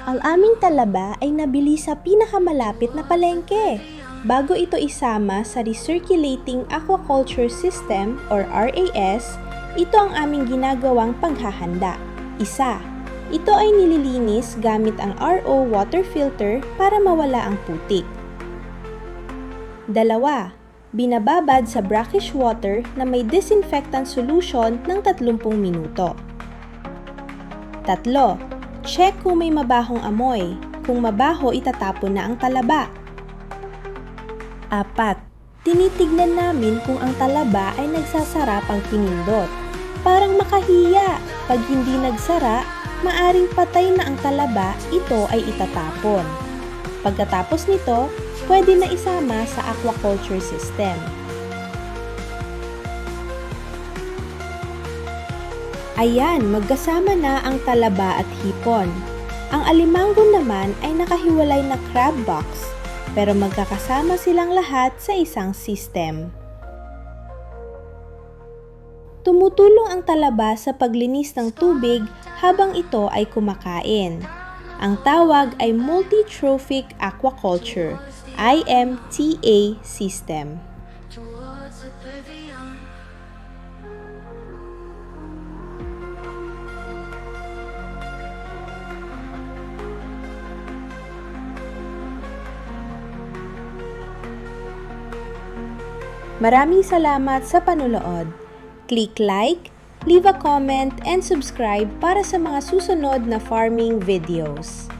Ang aming talaba ay nabili sa pinakamalapit na palengke bago ito isama sa Recirculating Aquaculture System or RAS. Ito ang aming ginagawang paghahanda. Isa, ito ay nililinis gamit ang RO water filter para mawala ang putik. Dalawa, binababad sa brackish water na may disinfectant solution ng 30 minuto. Tatlo, check kung may mabahong amoy. Kung mabaho, itatapon na ang talaba. Apat, tinitignan namin kung ang talaba ay nagsasara pag pinindot. Parang makahiya. Pag hindi nagsara, maaring patay na ang talaba, ito ay itatapon. Pagkatapos nito, pwede na isama sa aquaculture system. Ayan, magkasama na ang talaba at hipon. Ang alimango naman ay nakahiwalay na crab box, pero magkakasama silang lahat sa isang system. Tumutulong ang talaba sa paglinis ng tubig habang ito ay kumakain. Ang tawag ay Multi-Trophic Aquaculture, IMTA system. Maraming salamat sa panunood. Click like, leave a comment, and subscribe para sa mga susunod na farming videos.